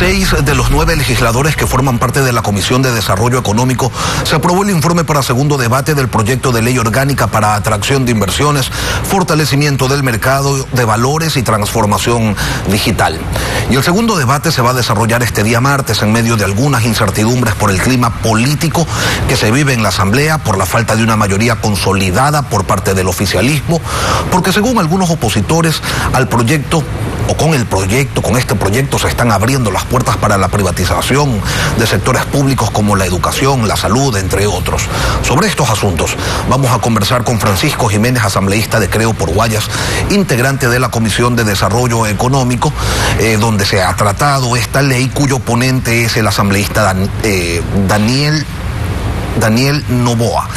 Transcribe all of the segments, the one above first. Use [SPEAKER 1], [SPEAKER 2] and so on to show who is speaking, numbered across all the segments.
[SPEAKER 1] 6 de los 9 legisladores que forman parte de la Comisión de Desarrollo Económico se aprobó el informe para segundo debate del proyecto de ley orgánica para atracción de inversiones, fortalecimiento del mercado de valores y transformación digital. Y el segundo debate se va a desarrollar este día martes en medio de algunas incertidumbres por el clima político que se vive en la Asamblea, por la falta de una mayoría consolidada por parte del oficialismo, porque según algunos opositores al proyecto, o con este proyecto se están abriendo las puertas para la privatización de sectores públicos como la educación, la salud, entre otros. Sobre estos asuntos vamos a conversar con Francisco Jiménez, asambleísta de Creo por Guayas, integrante de la Comisión de Desarrollo Económico, donde se ha tratado esta ley, cuyo ponente es el asambleísta Daniel Novoa.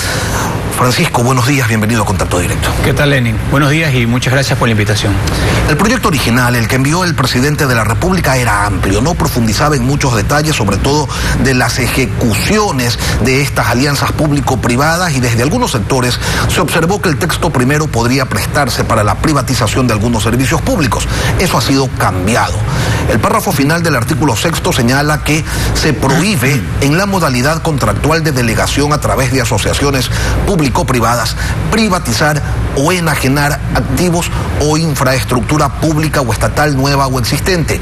[SPEAKER 1] Francisco, buenos días, bienvenido a Contacto Directo.
[SPEAKER 2] ¿Qué tal, Lenin? Buenos días y muchas gracias por la invitación.
[SPEAKER 1] El proyecto original, el que envió el presidente de la República, era amplio, no profundizaba en muchos detalles, sobre todo de las ejecuciones de estas alianzas público-privadas, y desde algunos sectores se observó que el texto primero podría prestarse para la privatización de algunos servicios públicos. Eso ha sido cambiado. El párrafo final del artículo 6º señala que se prohíbe en la modalidad contractual de delegación a través de asociaciones público-privadas privatizar o enajenar activos o infraestructura pública o estatal nueva o existente.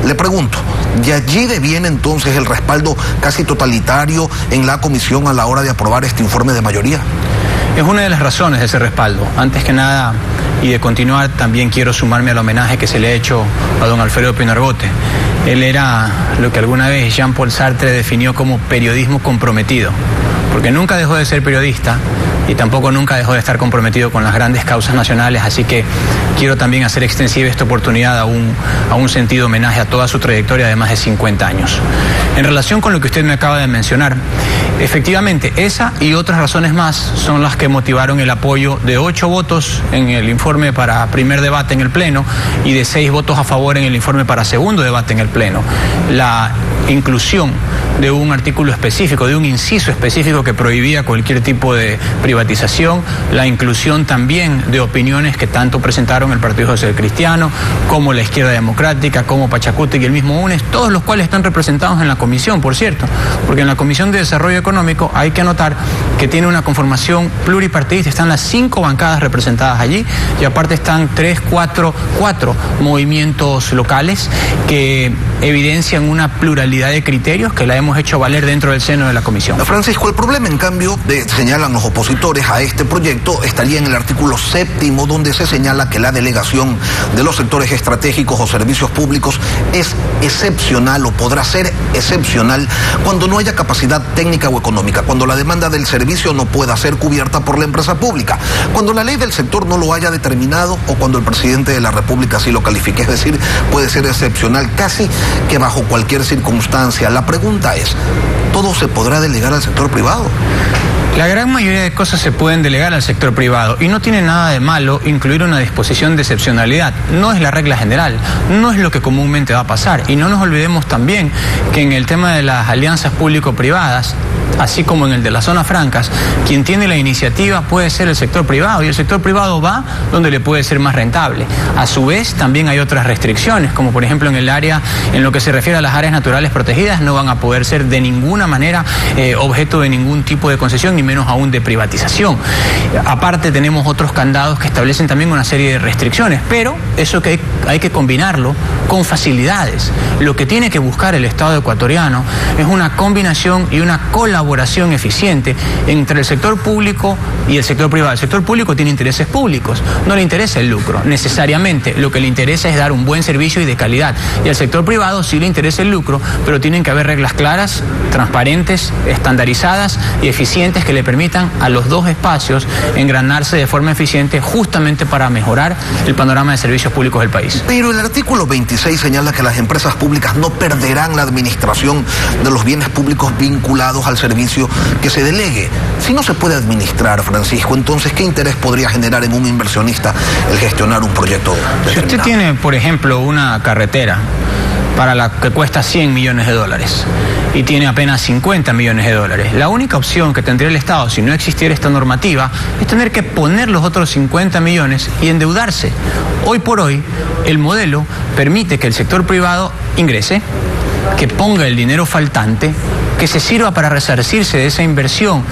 [SPEAKER 1] Le pregunto, ¿de allí deviene entonces el respaldo casi totalitario en la comisión a la hora de aprobar este informe de mayoría?
[SPEAKER 2] Es una de las razones de ese respaldo. Antes que nada, y de continuar, también quiero sumarme al homenaje que se le ha hecho a don Alfredo Pino Argote. Él era lo que alguna vez Jean-Paul Sartre definió como periodismo comprometido, porque nunca dejó de ser periodista y tampoco nunca dejó de estar comprometido con las grandes causas nacionales, así que quiero también hacer extensiva esta oportunidad a un sentido homenaje a toda su trayectoria de más de 50 años. En relación con lo que usted me acaba de mencionar, efectivamente, esa y otras razones más son las que motivaron el apoyo de 8 votos en el informe para primer debate en el Pleno y de 6 votos a favor en el informe para segundo debate en el Pleno. La inclusión de un artículo específico, de un inciso específico que prohibía cualquier tipo de privatización, la inclusión también de opiniones que tanto presentaron el Partido Social Cristiano, como la Izquierda Democrática, como Pachacuti y el mismo UNES, todos los cuales están representados en la comisión, por cierto, porque en la Comisión de Desarrollo Económico hay que anotar que tiene una conformación pluripartidista, están las 5 bancadas representadas allí, y aparte están 4 movimientos locales que evidencian una pluralidad de criterios que la hemos hecho valer dentro del seno de la comisión.
[SPEAKER 1] Francisco, el problema, en cambio, señalan los opositores a este proyecto, estaría en el artículo 7º, donde se señala que la delegación de los sectores estratégicos o servicios públicos es excepcional o podrá ser excepcional cuando no haya capacidad técnica o económica, cuando la demanda del servicio no pueda ser cubierta por la empresa pública, cuando la ley del sector no lo haya determinado o cuando el presidente de la República así lo califique. Es decir, puede ser excepcional casi que bajo cualquier circunstancia. La pregunta es, ¿todo se podrá delegar al sector privado?
[SPEAKER 2] La gran mayoría de cosas se pueden delegar al sector privado y no tiene nada de malo incluir una disposición de excepcionalidad. No es la regla general, no es lo que comúnmente va a pasar. Y no nos olvidemos también que en el tema de las alianzas público-privadas, así como en el de las zonas francas, quien tiene la iniciativa puede ser el sector privado, y el sector privado va donde le puede ser más rentable. A su vez, también hay otras restricciones, como por ejemplo en lo que se refiere a las áreas naturales protegidas, no van a poder ser de ninguna manera objeto de ningún tipo de concesión, ni menos aún de privatización. Aparte, tenemos otros candados que establecen también una serie de restricciones, pero eso que hay que combinarlo con facilidades. Lo que tiene que buscar el Estado ecuatoriano es una combinación y una colaboración eficiente entre el sector público y el sector privado. El sector público tiene intereses públicos, no le interesa el lucro necesariamente, lo que le interesa es dar un buen servicio y de calidad. Y al sector privado sí le interesa el lucro, pero tienen que haber reglas claras, transparentes, estandarizadas y eficientes que le permitan a los dos espacios engranarse de forma eficiente, justamente para mejorar el panorama de servicios públicos del país.
[SPEAKER 1] Pero el artículo 26 señala que las empresas públicas no perderán la administración de los bienes públicos vinculados al servicio que se delegue. Si no se puede administrar, Francisco, entonces, ¿qué interés podría generar en un inversionista el gestionar un proyecto determinado?
[SPEAKER 2] Si usted tiene, por ejemplo, una carretera para la que cuesta 100 millones de dólares y tiene apenas 50 millones de dólares, la única opción que tendría el Estado, si no existiera esta normativa, es tener que poner los otros 50 millones y endeudarse. Hoy por hoy, el modelo permite que el sector privado ingrese, que ponga el dinero faltante, que se sirva para resarcirse de esa inversión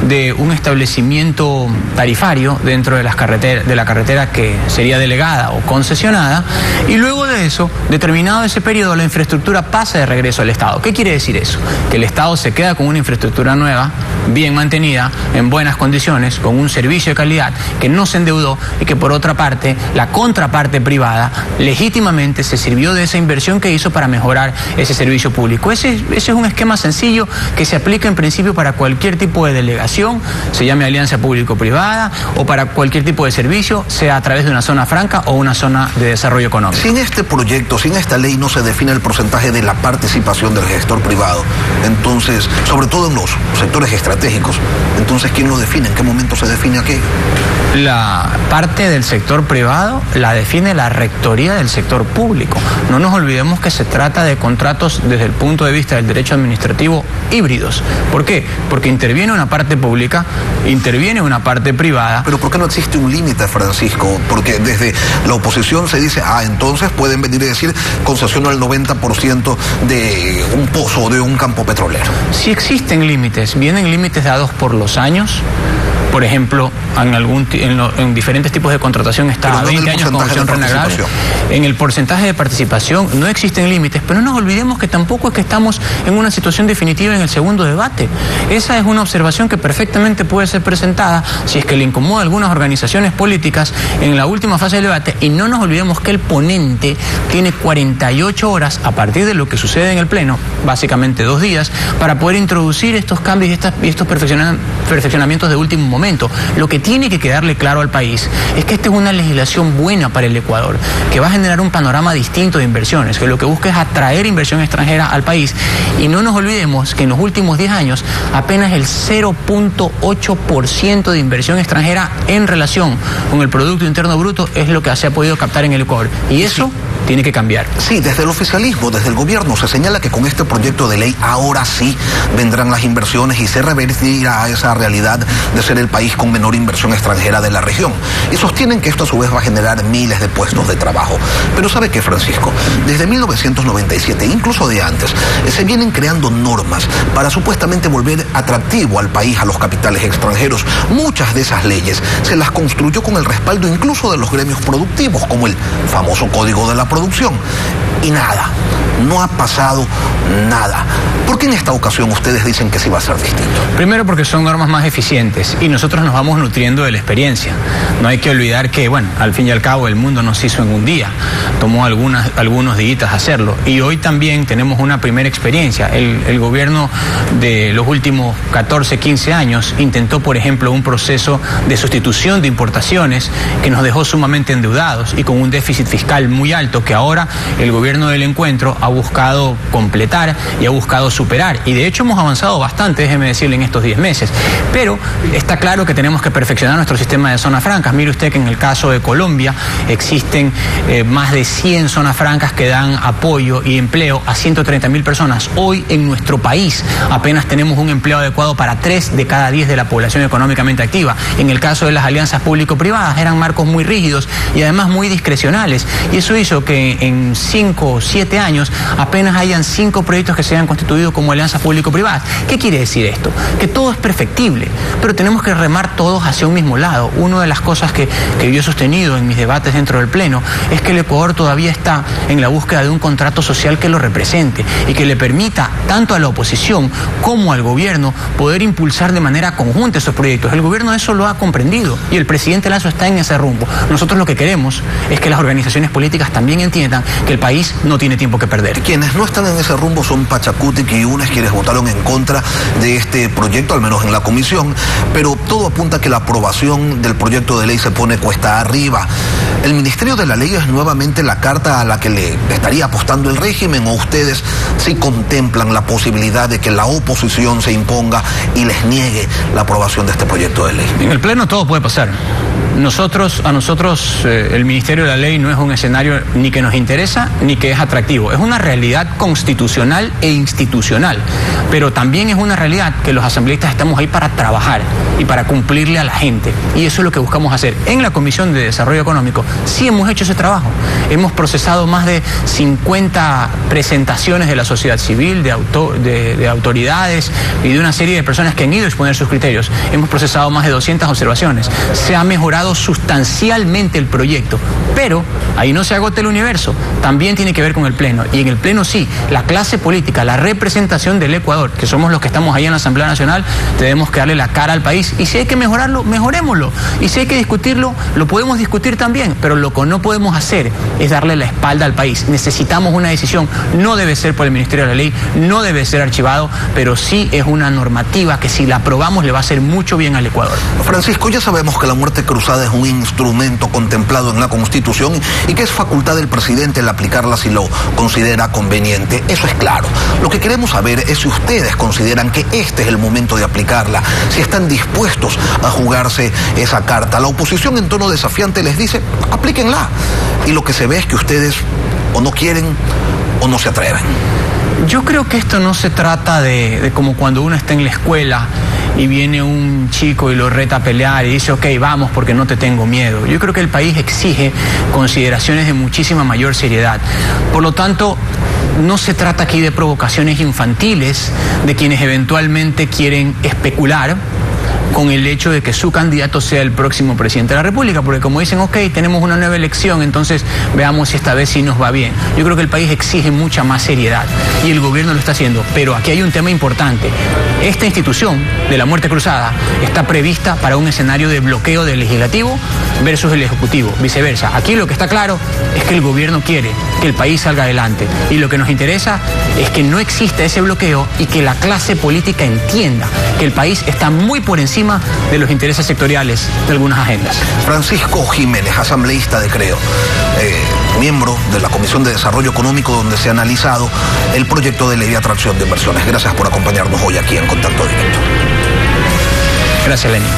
[SPEAKER 2] de un establecimiento tarifario dentro de la carretera que sería delegada o concesionada, y luego de eso, determinado ese periodo, la infraestructura pasa de regreso al Estado. ¿Qué quiere decir eso? Que el Estado se queda con una infraestructura nueva, bien mantenida, en buenas condiciones, con un servicio de calidad, que no se endeudó y que por otra parte, la contraparte privada legítimamente se sirvió de esa inversión que hizo para mejorar ese servicio público. Ese es un esquema sencillo que se aplica en principio para cualquier tipo de delegación, se llame alianza público-privada, o para cualquier tipo de servicio, sea a través de una zona franca o una zona de desarrollo económico.
[SPEAKER 1] Sin este proyecto, sin esta ley, no se define el porcentaje de la participación del gestor privado. Entonces, sobre todo en los sectores estratégicos, entonces, ¿quién lo define? ¿En qué momento se define aquello?
[SPEAKER 2] La parte del sector privado la define la rectoría del sector público. No nos olvidemos que se trata de contratos desde el punto de vista del derecho administrativo híbridos. ¿Por qué? Porque interviene una parte pública, interviene una parte privada.
[SPEAKER 1] Pero ¿por qué no existe un límite, Francisco? Porque desde la oposición se dice, entonces pueden venir y decir concesiono al 90% de un pozo o de un campo petrolero.
[SPEAKER 2] Sí existen límites, vienen límites dados por los años. Por ejemplo, en diferentes tipos de contratación está a 20 años con opción renegable. En el porcentaje de participación no existen límites, pero no nos olvidemos que tampoco es que estamos en una situación definitiva en el segundo debate. Esa es una observación que perfectamente puede ser presentada si es que le incomoda a algunas organizaciones políticas en la última fase del debate, y no nos olvidemos que el ponente tiene 48 horas a partir de lo que sucede en el Pleno, básicamente 2 días, para poder introducir estos cambios y estos perfeccionamientos de último momento. Lo que tiene que quedarle claro al país es que esta es una legislación buena para el Ecuador, que va a generar un panorama distinto de inversiones, que lo que busca es atraer inversión extranjera al país. Y no nos olvidemos que en los últimos 10 años apenas el 0.8% de inversión extranjera en relación con el Producto Interno Bruto es lo que se ha podido captar en el Ecuador. Y eso tiene que cambiar.
[SPEAKER 1] Sí, desde el oficialismo, desde el gobierno, se señala que con este proyecto de ley ahora sí vendrán las inversiones y se revertirá esa realidad de ser el país con menor inversión extranjera de la región. Y sostienen que esto a su vez va a generar miles de puestos de trabajo. Pero ¿sabe qué, Francisco? Desde 1997, incluso de antes, se vienen creando normas para supuestamente volver atractivo al país a los capitales extranjeros. Muchas de esas leyes se las construyó con el respaldo incluso de los gremios productivos, como el famoso Código de la Producción. Y nada, no ha pasado nada. ¿Por qué en esta ocasión ustedes dicen que sí va a ser distinto?
[SPEAKER 2] Primero porque son normas más eficientes y nosotros nos vamos nutriendo de la experiencia. No hay que olvidar que, al fin y al cabo el mundo no se hizo en un día. Tomó algunos días hacerlo. Y hoy también tenemos una primera experiencia. El gobierno de los últimos 14, 15 años intentó, por ejemplo, un proceso de sustitución de importaciones que nos dejó sumamente endeudados y con un déficit fiscal muy alto que ahora el gobierno del Encuentro ha buscado completar y ha buscado superar. Y de hecho hemos avanzado bastante, déjeme decirle, en estos 10 meses. Pero está claro que tenemos que perfeccionar nuestro sistema de zonas francas. Mire usted que en el caso de Colombia existen más de 100 zonas francas que dan apoyo y empleo a 130.000 personas. Hoy en nuestro país apenas tenemos un empleo adecuado para 3 de cada 10 de la población económicamente activa. En el caso de las alianzas público-privadas eran marcos muy rígidos y además muy discrecionales. Y eso hizo que en 5 o 7 años apenas hayan 5 proyectos que se hayan constituido como alianzas público-privadas. ¿Qué quiere decir esto? Que todo es perfectible, pero tenemos que remar todos hacia un mismo lado. Una de las cosas que yo he sostenido en mis debates dentro del Pleno es que el Ecuador todavía está en la búsqueda de un contrato social que lo represente y que le permita tanto a la oposición como al gobierno poder impulsar de manera conjunta esos proyectos. El gobierno eso lo ha comprendido y el presidente Lasso está en ese rumbo. Nosotros lo que queremos es que las organizaciones políticas también entiendan que el país no tiene tiempo que perder.
[SPEAKER 1] Quienes no están en ese rumbo son Pachacutic y UNES, quienes votaron en contra de este proyecto, al menos en la comisión, pero todo apunta a que la aprobación del proyecto de ley se pone cuesta arriba. ¿El Ministerio de la Ley es nuevamente la carta a la que le estaría apostando el régimen, o ustedes sí contemplan la posibilidad de que la oposición se imponga y les niegue la aprobación de este proyecto de ley?
[SPEAKER 2] En el Pleno todo puede pasar. A nosotros el Ministerio de la Ley no es un escenario ni que nos interesa ni que es atractivo. Es una realidad constitucional e institucional, pero también es una realidad que los asambleístas estamos ahí para trabajar y para cumplirle a la gente. Y eso es lo que buscamos hacer. En la Comisión de Desarrollo Económico sí hemos hecho ese trabajo. Hemos procesado más de 50 presentaciones de la sociedad civil, de autoridades y de una serie de personas que han ido a exponer sus criterios. Hemos procesado más de 200 observaciones. Se ha mejorado sustancialmente el proyecto, pero ahí no se agota el universo. También tiene que ver con el Pleno. Y en el Pleno sí, la clase política, la representación del Ecuador, que somos los que estamos ahí en la Asamblea Nacional, tenemos que darle la cara al país. Y si hay que mejorarlo, mejorémoslo. Y si hay que discutirlo, lo podemos discutir también. Pero lo que no podemos hacer es darle la espalda al país. Necesitamos una decisión. No debe ser por el Ministerio de la Ley, no debe ser archivado, pero sí es una normativa que si la aprobamos le va a hacer mucho bien al Ecuador.
[SPEAKER 1] Francisco, ya sabemos que la muerte cruzada es un instrumento contemplado en la Constitución y que es facultad del presidente el aplicarla si lo considera conveniente. Eso es claro. Lo que queremos saber es si ustedes consideran que este es el momento de aplicarla, si están dispuestos a jugarse esa carta. La oposición en tono desafiante les dice, aplíquenla. Y lo que se ve es que ustedes o no quieren o no se atreven.
[SPEAKER 2] Yo creo que esto no se trata de como cuando uno está en la escuela y viene un chico y lo reta a pelear y dice, ok, vamos porque no te tengo miedo. Yo creo que el país exige consideraciones de muchísima mayor seriedad. Por lo tanto, no se trata aquí de provocaciones infantiles de quienes eventualmente quieren especular con el hecho de que su candidato sea el próximo presidente de la República, porque como dicen, ok, tenemos una nueva elección, entonces veamos si esta vez sí nos va bien. Yo creo que el país exige mucha más seriedad y el gobierno lo está haciendo, pero aquí hay un tema importante. Esta institución de la muerte cruzada está prevista para un escenario de bloqueo del legislativo versus el ejecutivo, viceversa. Aquí lo que está claro es que el gobierno quiere que el país salga adelante y lo que nos interesa es que no exista ese bloqueo y que la clase política entienda que el país está muy por encima de los intereses sectoriales de algunas agendas.
[SPEAKER 1] Francisco Jiménez, asambleísta de Creo, miembro de la Comisión de Desarrollo Económico donde se ha analizado el proyecto de ley de atracción de inversiones. Gracias por acompañarnos hoy aquí en Contacto Directo.
[SPEAKER 2] Gracias, Lenín.